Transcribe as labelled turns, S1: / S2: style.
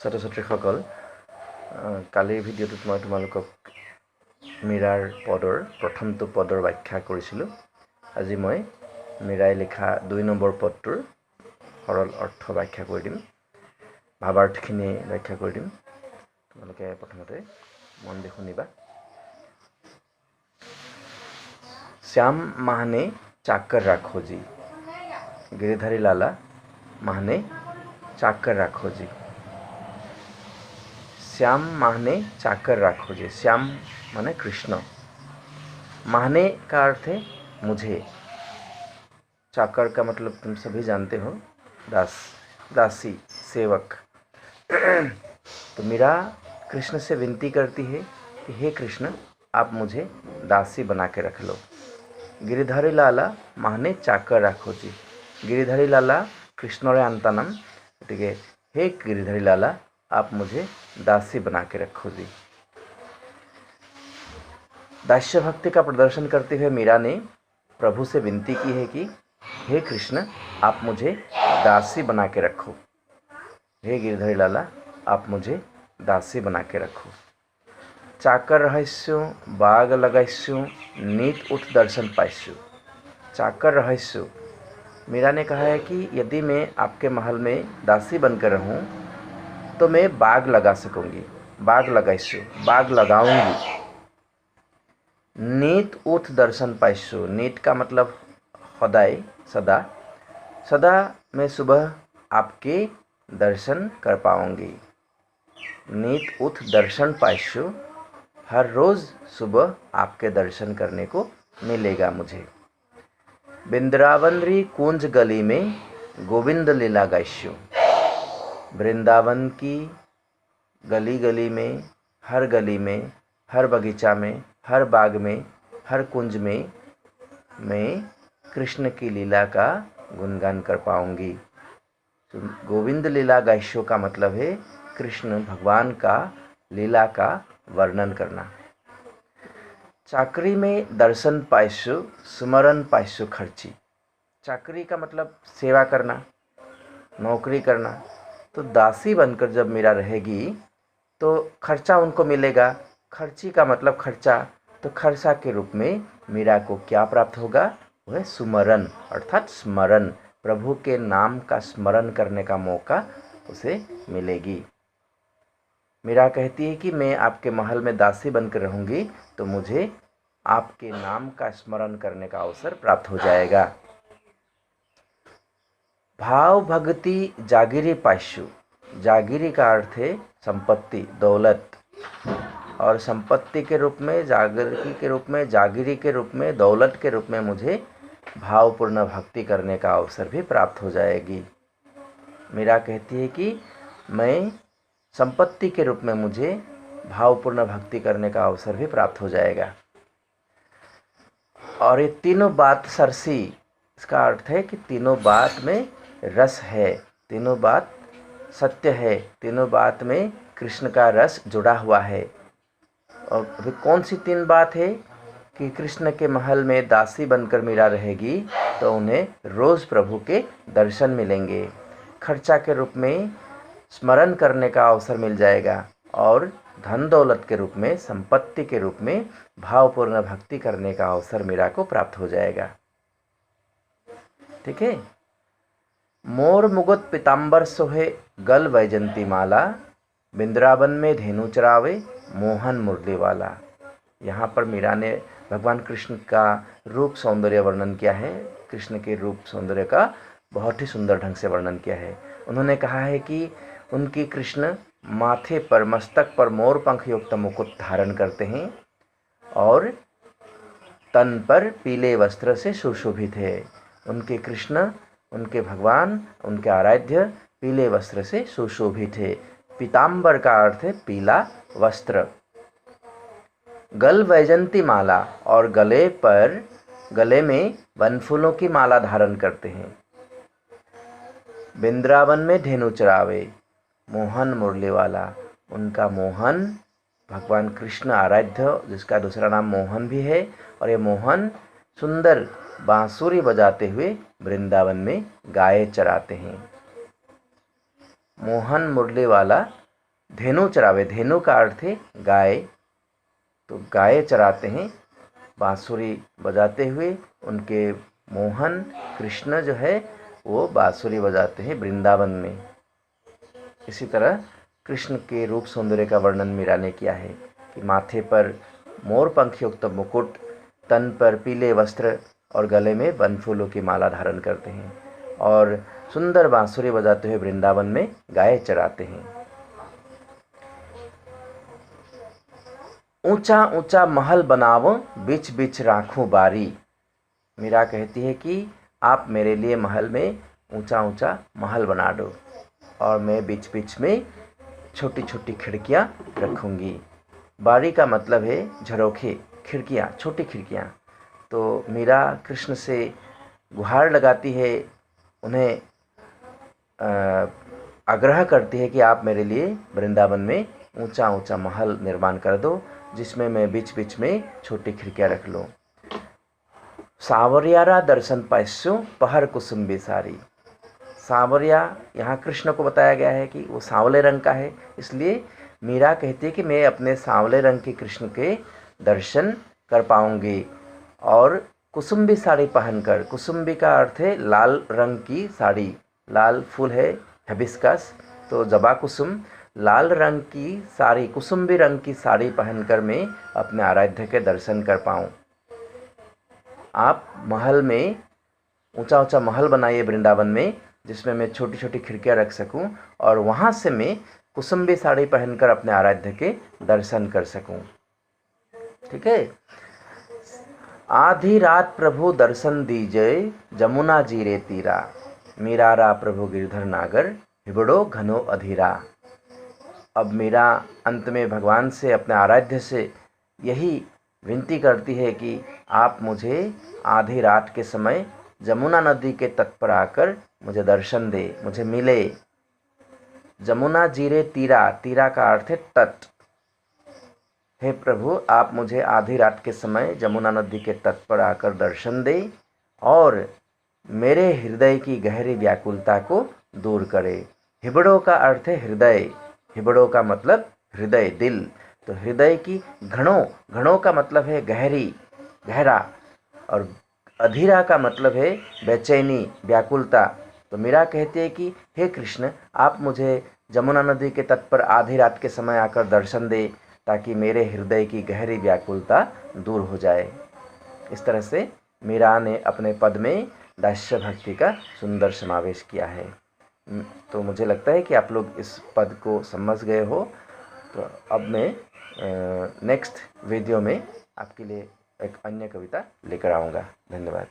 S1: ছাত্ৰ ছাত্ৰীসকল, কালিৰ ভিডিঅ'টোত মই তোমালোকক মীৰাৰ পদৰ প্ৰথমটো পদৰ ব্যাখ্যা কৰিছিলোঁ। আজি মই মীৰাই লিখা 2 নম্বৰ পদটোৰ সৰল অৰ্থ ব্যাখ্যা কৰি দিম, ভাৱাৰ্থখিনি ব্যাখ্যা কৰি দিম। তোমালোকে প্ৰথমতে মন দি শুনিবা। শ্যাম মাহনে চাकर राखो जी, गिरिधारी लाला माहने चाकर राखो जी। श्याम माहने चाकर राखो जी। श्याम माने कृष्ण, माहने का अर्थ है मुझे, चाकर का मतलब तुम सभी जानते हो, दास, दासी, सेवक। तो मीरा कृष्ण से विनती करती है कि हे कृष्ण, आप मुझे दासी बना के रख लो। गिरिधारी लाला माहने चाकर राखो जी। गिरिधारी लाला कृष्णरे आंतानाम, गए हे गिरिधारी लाला, आप मुझे दासी बना के रखो जी। दास्य भक्ति का प्रदर्शन करते हुए मीरा ने प्रभु से विनती की है कि हे कृष्ण, आप मुझे दासी बना के रखो। हे गिरिधारी लाला, आप मुझे दासी बना के रखो। चाकर रहस्यो बाग लगाइस्यो, नीत उठ दर्शन पाइस्यो। चाकर रहस्यो, मीरा ने कहा है कि यदि मैं आपके महल में दासी बनकर रहूं तो मैं बाग लगा सकूंगी। बाग लगाइस्यो, बाग लगाऊंगी। नीत उठ दर्शन पाइस्यो, नीत का मतलब सदाई, सदा, सदा मैं सुबह आपके दर्शन कर पाऊंगी। नीत उठ दर्शन पाइस्यो, हर रोज़ सुबह आपके दर्शन करने को मिलेगा मुझे। वृंदावन री कुंज गली में गोविंद लीला गाइस्यो। वृंदावन की गली गली में, हर गली में, हर बगीचा में, हर बाग में, हर कुंज में मैं कृष्ण की लीला का गुणगान कर पाऊंगी। तो गोविंद लीला गाइस्यो का मतलब है कृष्ण भगवान का लीला का वर्णन करना। चाकरी में दर्शन पाइस्यो, सुमरन पाइस्यो खर्ची। चाकरी का मतलब सेवा करना, नौकरी करना। तो दासी बनकर जब मीरा रहेगी तो खर्चा उनको मिलेगा। खर्ची का मतलब खर्चा, तो खर्चा के रूप में मीरा को क्या प्राप्त होगा? वह सुमरन अर्थात स्मरण, प्रभु के नाम का स्मरण करने का मौका उसे मिलेगी। मीरा कहती है कि मैं आपके महल में दासी बनकर रहूंगी तो मुझे आपके नाम का स्मरण करने का अवसर प्राप्त हो जाएगा। भाव भक्ति जागिरी पाइस्यो। जागिरी का अर्थ है संपत्ति, दौलत, और संपत्ति के रूप में, जागृति के रूप में, जागिरी के रूप में, दौलत के रूप में मुझे भावपूर्ण भक्ति करने का अवसर भी प्राप्त हो जाएगी। मीरा कहती है कि मैं संपत्ति के रूप में मुझे भावपूर्ण भक्ति करने का अवसर भी प्राप्त हो जाएगा। और ये तीनों बात सरसी, इसका अर्थ है कि तीनों बात में रस है, तीनों बात सत्य है, तीनों बात में कृष्ण का रस जुड़ा हुआ है। और अभी कौन सी 3 बात है? कि कृष्ण के महल में दासी बनकर मीरा रहेगी तो उन्हें रोज़ प्रभु के दर्शन मिलेंगे, खर्चा के रूप में स्मरण करने का अवसर मिल जाएगा, और धन दौलत के रूप में, संपत्ति के रूप में भावपूर्ण भक्ति करने का अवसर मीरा को प्राप्त हो जाएगा। ठीक है। मोर मुगुत पीताम्बर सोहे गल वैजंती माला, वृंदावन में धेनु चरावे मोहन मुरली वाला। यहाँ पर मीरा ने भगवान कृष्ण का रूप सौंदर्य वर्णन किया है। कृष्ण के रूप सौंदर्य का बहुत ही सुंदर ढंग से वर्णन किया है। उन्होंने कहा है कि उनकी कृष्ण माथे पर, मस्तक पर मोर पंख युक्त मुकुट धारण करते हैं और तन पर पीले वस्त्र से सुशोभित है। उनके कृष्ण, उनके भगवान, उनके आराध्य पीले वस्त्र से सुशोभित है। पीताम्बर का अर्थ है पीला वस्त्र। गल वैजंती माला, और गले में वनफूलों की माला धारण करते हैं। वृंदावन में धेनु चरावे, मोहन मुरली वाला, उनका मोहन भगवान कृष्ण आराध्य, जिसका दूसरा नाम मोहन भी है, और ये मोहन सुंदर बांसुरी बजाते हुए वृंदावन में गाय चराते हैं। मोहन मुरली वाला धेनु चरावे, धेनु का अर्थ है गाय, तो गाय चराते हैं बांसुरी बजाते हुए। उनके मोहन कृष्ण जो है वो बांसुरी बजाते हैं वृंदावन में। इसी तरह कृष्ण के रूप सौंदर्य का वर्णन मीरा ने किया है कि माथे पर मोर पंख युक्त मुकुट, तन पर पीले वस्त्र और गले में बनफूलों की माला धारण करते हैं और सुंदर बांसुरी बजाते हुए वृंदावन में गाय चराते हैं। ऊंचा ऊंचा महल बनावो, बीच बीच राखूं बारी। मीरा कहती है कि आप मेरे लिए महल में ऊंचा ऊंचा महल बना दो और मैं बीच बीच में छोटी छोटी खिड़कियां रखूंगी। बारी का मतलब है झरोखे, खिड़कियां, छोटी खिड़कियां। तो मीरा कृष्ण से गुहार लगाती है, उन्हें आग्रह करती है कि आप मेरे लिए वृंदावन में ऊंचा ऊंचा महल निर्माण कर दो जिसमें मैं बीच बीच में छोटी खिड़कियां रख लूँ। सावरियारा दर्शन पास्यो पहर कुसुम्बी सारी। सांवरिया यहाँ कृष्ण को बताया गया है कि वो सांवले रंग का है, इसलिए मीरा कहती है कि मैं अपने सांवले रंग के कृष्ण के दर्शन कर पाऊंगी। और कुसुम्बी साड़ी पहनकर, कुसुम्बी का अर्थ है लाल रंग की साड़ी, लाल फूल है हिबिस्कस, तो जबा कुसुम, लाल रंग की साड़ी, कुसुम्बी रंग की साड़ी पहनकर मैं अपने आराध्य के दर्शन कर पाऊँ। आप महल में ऊंचा ऊंचा महल बनाइए वृंदावन में जिसमें मैं छोटी छोटी खिड़कियां रख सकूं और वहां से मैं कुसुम्बी साड़ी पहनकर अपने आराध्य के दर्शन कर सकूं। ठीक है। आधी रात प्रभु दर्शन दीजय, जमुना जीरे तीरा। मीरारा प्रभु गिरधर नागर, हिबड़ो घनो अधीरा। अब मीरा अंत में भगवान से, अपने आराध्य से यही विनती करती है कि आप मुझे आधी रात के समय जमुना नदी के तट पर आकर मुझे दर्शन दे, मुझे मिले। जमुना जीरे तीरा, तीरा का अर्थ है तट। हे प्रभु, आप मुझे आधी रात के समय जमुना नदी के तट पर आकर दर्शन दे और मेरे हृदय की गहरी व्याकुलता को दूर करे। हिबड़ों का अर्थ है हृदय, हिबड़ों का मतलब हृदय, दिल। तो हृदय की घणों, घणों का मतलब है गहरी, गहरा, और अधीरा का मतलब है बेचैनी, व्याकुलता। तो मीरा कहती है कि हे कृष्ण, आप मुझे जमुना नदी के तट पर आधी रात के समय आकर दर्शन दे ताकि मेरे हृदय की गहरी व्याकुलता दूर हो जाए। इस तरह से मीरा ने अपने पद में दास्य भक्ति का सुंदर समावेश किया है। तो मुझे लगता है कि आप लोग इस पद को समझ गए हो। तो अब मैं नेक्स्ट वीडियो में आपके लिए एक अन्य कविता लेकर आऊँगा। धन्यवाद।